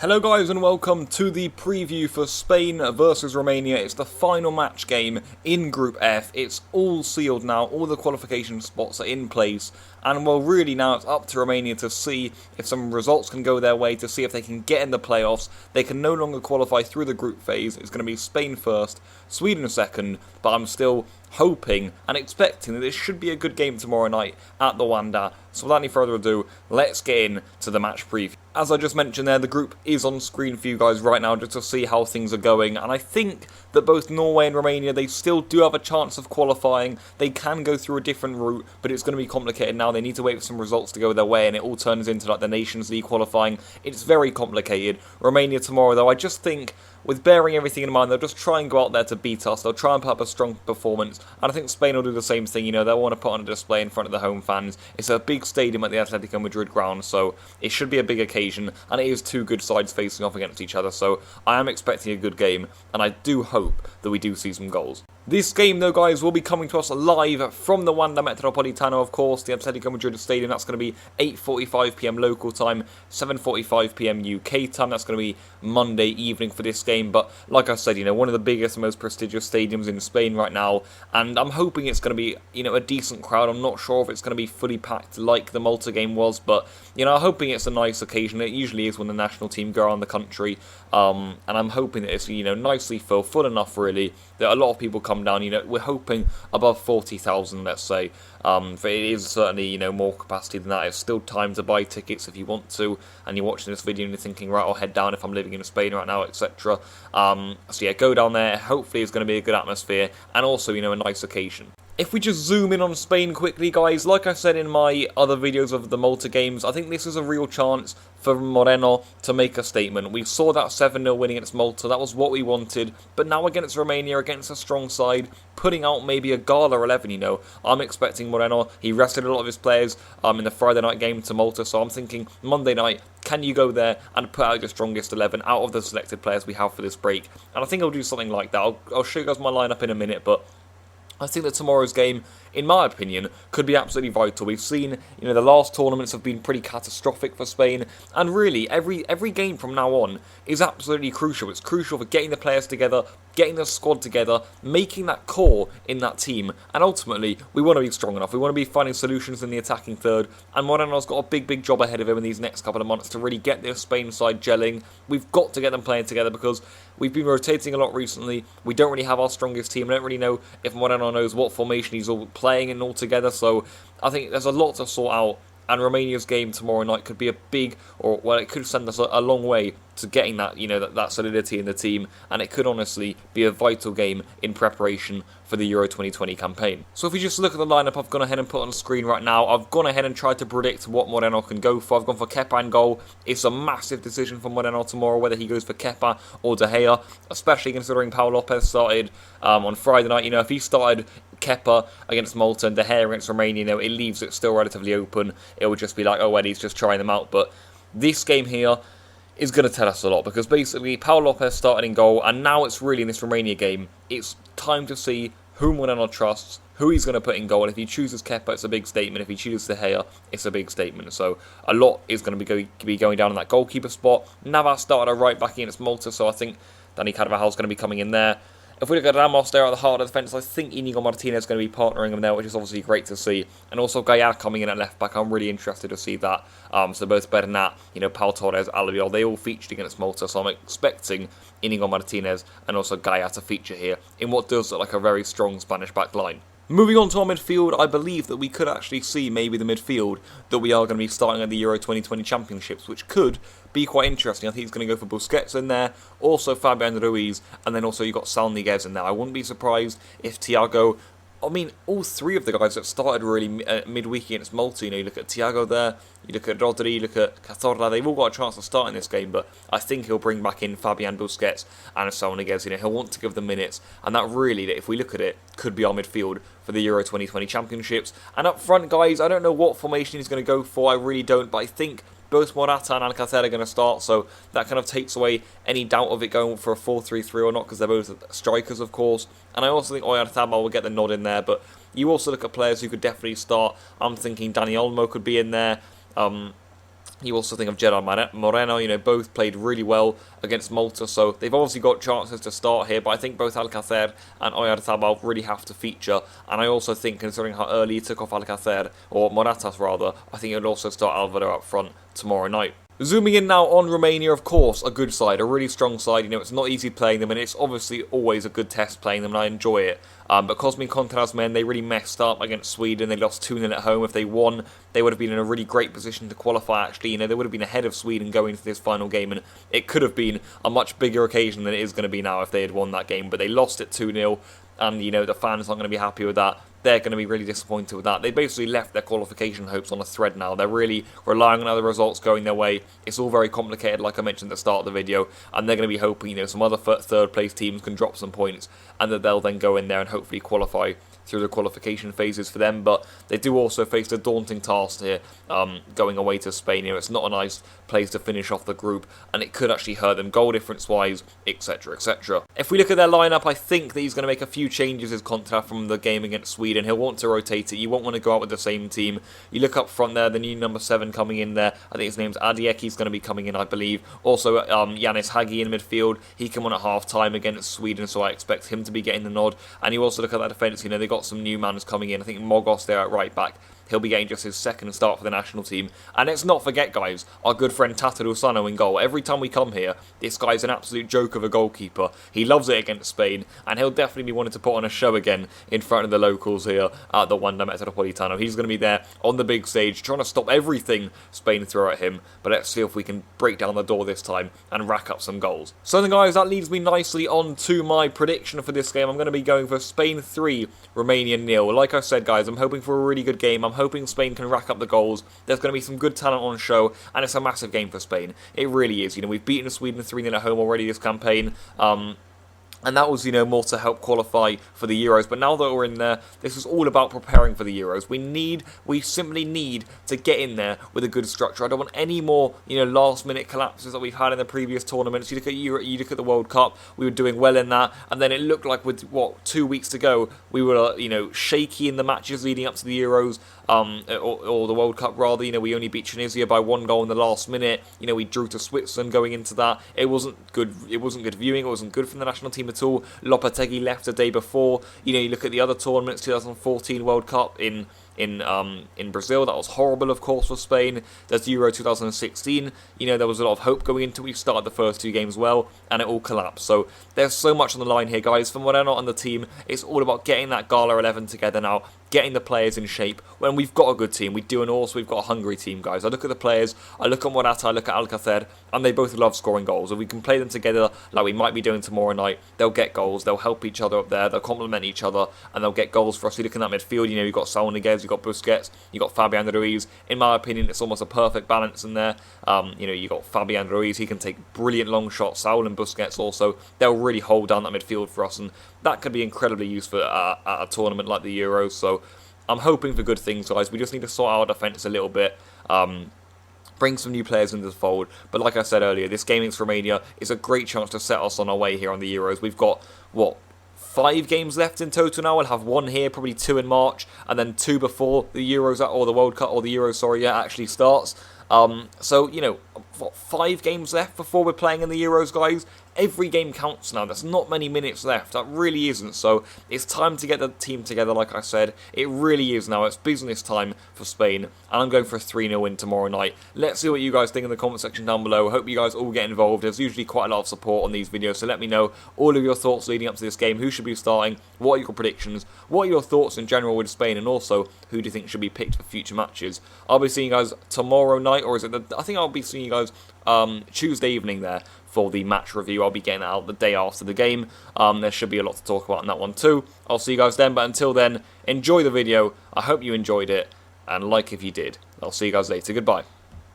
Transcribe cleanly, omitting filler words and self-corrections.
Hello guys and welcome to the preview for Spain versus Romania. It's the final match game in Group F. It's all sealed now, all the qualification spots are in place, and well really now it's up to Romania to see if some results can go their way, to see if they can get in the playoffs. They can no longer qualify through the group phase. It's going to be Spain first, Sweden second, but I'm still hoping and expecting that this should be a good game tomorrow night at the Wanda. So without any further ado, let's get into the match preview. As I just mentioned there, the group is on screen for you guys right now just to see how things are going, and I think that both Norway and Romania, they still do have a chance of qualifying. They can go through a different route, but it's going to be complicated now. They need to wait for some results to go their way, and it all turns into like the Nations League qualifying. It's very complicated. Romania tomorrow though, I just think, with bearing everything in mind, they'll just try and go out there to beat us. They'll try and put up a strong performance. And I think Spain will do the same thing. You know, they'll want to put on a display in front of the home fans. It's a big stadium at the Atletico Madrid ground, so it should be a big occasion. And it is two good sides facing off against each other. So I am expecting a good game. And I do hope that we do see some goals. This game, though, guys, will be coming to us live from the Wanda Metropolitano, of course, the Atletico Madrid Stadium. That's going to be 8:45 PM local time, 7:45 PM UK time. That's going to be Monday evening for this game. But like I said, you know, one of the biggest and most prestigious stadiums in Spain right now. And I'm hoping it's going to be, you know, a decent crowd. I'm not sure if it's going to be fully packed like the Malta game was. But, you know, I'm hoping it's a nice occasion. It usually is when the national team go around the country. And I'm hoping that it's, you know, nicely full enough, really, that a lot of people come down. You know, we're hoping above 40,000, let's say. But it is certainly, you know, more capacity than that. It's still time to buy tickets if you want to, and you're watching this video and you're thinking, right, I'll head down if I'm living in Spain right now, etc. So yeah, go down there. Hopefully it's going to be a good atmosphere, and also, you know, a nice occasion. If we just zoom in on Spain quickly, guys, like I said in my other videos of the Malta games, I think this is a real chance for Moreno to make a statement. We saw that 7-0 winning against Malta. That was what we wanted. But now against Romania, against a strong side, putting out maybe a Gala 11, you know, I'm expecting Moreno. He rested a lot of his players in the Friday night game to Malta, so I'm thinking Monday night, can you go there and put out your strongest 11 out of the selected players we have for this break? And I think I'll do something like that. I'll show you guys my lineup in a minute, but I think that tomorrow's game, in my opinion, could be absolutely vital. We've seen, you know, the last tournaments have been pretty catastrophic for Spain, and really, every game from now on is absolutely crucial. It's crucial for getting the players together, getting the squad together, making that core in that team, and ultimately, we want to be strong enough. We want to be finding solutions in the attacking third, and Moreno's got a big job ahead of him in these next couple of months to really get this Spain side gelling. We've got to get them playing together because we've been rotating a lot recently. We don't really have our strongest team. I don't really know if Moreno knows what formation he's all playing in altogether, so I think there's a lot to sort out, and Romania's game tomorrow night could be a big, or well, it could send us a long way to getting that, you know, that solidity in the team, and it could honestly be a vital game in preparation for the Euro 2020 campaign. So if we just look at the lineup I've gone ahead and put on the screen right now, I've gone ahead and tried to predict what Moreno can go for. I've gone for Kepa in goal. It's a massive decision for Moreno tomorrow whether he goes for Kepa or De Gea, especially considering Pau Lopez started on Friday night. You know, if he started Kepa against Malta and De Gea against Romania, you know, it leaves it still relatively open. It would just be like, oh well, he's just trying them out. But this game here is going to tell us a lot, because basically Pau Lopez started in goal, and now it's really in this Romania game, it's time to see who Moreno trusts, who he's going to put in goal. And if he chooses Kepa, it's a big statement. If he chooses De Gea, it's a big statement. So a lot is going to be going down in that goalkeeper spot. Navas started a right back against Malta, so I think Dani Carvajal's going to be coming in there. If we look at Ramos there at the heart of the defence, I think Inigo Martinez is going to be partnering him there, which is obviously great to see. And also Gaia coming in at left back, I'm really interested to see that. So both Bernat, you know, Pau Torres, Albiol, they all featured against Malta, so I'm expecting Inigo Martinez and also Gaia to feature here in what does look like a very strong Spanish back line. Moving on to our midfield, I believe that we could actually see maybe the midfield that we are going to be starting at the Euro 2020 Championships, which could be quite interesting. I think he's going to go for Busquets in there, also Fabian Ruiz, and then also you've got Saul Niguez in there. I wouldn't be surprised if Thiago, I mean, all three of the guys that started really midweek against Malta, you know, you look at Thiago there, you look at Rodri, you look at Cazorla, they've all got a chance to start in this game, but I think he'll bring back in Fabian Busquets and Saul Niguez. You know, he'll want to give them minutes, and that really, if we look at it, could be our midfield for the Euro 2020 Championships. And up front, guys, I don't know what formation he's going to go for, I really don't, but I think both Morata and Alcacer are going to start, so that kind of takes away any doubt of it going for a 4-3-3 or not, because they're both strikers, of course. And I also think Oyarzabal will get the nod in there, but you also look at players who could definitely start. I'm thinking Dani Olmo could be in there. You also think of Gerard Moreno, both played really well against Malta, so they've obviously got chances to start here, but I think both Alcacer and Oyarzabal really have to feature, and I also think, considering how early he took off Alcacer, or Moratas rather, I think he would also start Alvaro up front tomorrow night. Zooming in now on Romania, of course, a good side, a really strong side. It's not easy playing them, and it's obviously always a good test playing them, and I enjoy it. But Cosmin Contra's men, they really messed up against Sweden. They lost 2-0 at home. If they won, they would have been in a really great position to qualify, actually. They would have been ahead of Sweden going into this final game, and it could have been a much bigger occasion than it is going to be now if they had won that game. But they lost it 2-0, and, the fans aren't going to be happy with that. They're going to be really disappointed with that. They basically left their qualification hopes on a thread now. They're really relying on other results going their way. It's all very complicated, like I mentioned at the start of the video, and they're going to be hoping, some other third place teams can drop some points, and that they'll then go in there and hopefully qualify through the qualification phases for them. But they do also face a daunting task here, going away to Spain. It's not a nice place to finish off the group, and it could actually hurt them goal difference wise, etc, etc. If we look at their lineup, I think that he's going to make a few changes as Contra from the game against Sweden. He'll want to rotate it. You won't want to go out with the same team. You look up front there, the new number 7 coming in there. I think his name's Adiek. He's going to be coming in, I believe. Also, Yanis Hagi in midfield. He came on at half time against Sweden, so I expect him to be getting the nod. And you also look at that defence. They got some new mans coming in. I think Mogos there at right back. He'll be getting just his second start for the national team. And let's not forget, guys, our good friend Tataru Sano in goal. Every time we come here, this guy's an absolute joke of a goalkeeper. He loves it against Spain, and he'll definitely be wanting to put on a show again in front of the locals here at the Wanda Metropolitano. He's going to be there on the big stage, trying to stop everything Spain throw at him. But let's see if we can break down the door this time and rack up some goals. So then, guys, that leads me nicely on to my prediction for this game. I'm going to be going for Spain 3, Romania 0. Like I said, guys, I'm hoping for a really good game. I'm hoping Spain can rack up the goals. There's going to be some good talent on show, and it's a massive game for Spain. It really is. We've beaten Sweden 3-0 at home already this campaign. And that was, more to help qualify for the Euros. But now that we're in there, this is all about preparing for the Euros. We simply need to get in there with a good structure. I don't want any more, last-minute collapses that we've had in the previous tournaments. You look at the World Cup, we were doing well in that, and then it looked like with, 2 weeks to go, we were, shaky in the matches leading up to the Euros, or the World Cup rather. We only beat Tunisia by 1 goal in the last minute. We drew to Switzerland going into that. It wasn't good. It wasn't good viewing. It wasn't good from the national team at all. Lopetegui left the day before. You look at the other tournaments, 2014 World Cup in Brazil. That was horrible, of course, for Spain. There's Euro 2016. There was a lot of hope going into it. We started the first 2 games well, and it all collapsed. So there's so much on the line here, guys. From what I'm not on the team, it's all about getting that Gala 11 together now, getting the players in shape. When we've got a good team, we do, and also we've got a hungry team, guys. I look at the players, I look at Morata, I look at Alcacer, and they both love scoring goals. If we can play them together like we might be doing tomorrow night, they'll get goals, they'll help each other up there, they'll complement each other, and they'll get goals for us. You look in that midfield, you've got Saul Niguez, you've got Busquets, you've got Fabian Ruiz. In my opinion, it's almost a perfect balance in there. You've got Fabian Ruiz, he can take brilliant long shots. Saul and Busquets also, they'll really hold down that midfield for us, and that could be incredibly useful at a tournament like the Euros. So I'm hoping for good things, guys. We just need to sort out our defence a little bit. Bring some new players into the fold. But like I said earlier, this game against Romania is a great chance to set us on our way here on the Euros. We've got, 5 games left in total now. We'll have 1 here, probably 2 in March, and then 2 before the Euros, or the World Cup, or the Euros, actually starts. So, 5 games left before we're playing in the Euros, guys. Every game counts now. There's not many minutes left. That really isn't. So it's time to get the team together, like I said. It really is now. It's business time for Spain. And I'm going for a 3-0 win tomorrow night. Let's see what you guys think in the comment section down below. I hope you guys all get involved. There's usually quite a lot of support on these videos. So let me know all of your thoughts leading up to this game. Who should be starting? What are your predictions? What are your thoughts in general with Spain? And also, who do you think should be picked for future matches? I'll be seeing you guys tomorrow night. Or is it I think I'll be seeing you guys Tuesday evening there for the match review. I'll be getting that out the day after the game. There should be a lot to talk about in that one too. I'll see you guys then, but until then, enjoy the video. I hope you enjoyed it, and like if you did. I'll see you guys later. Goodbye.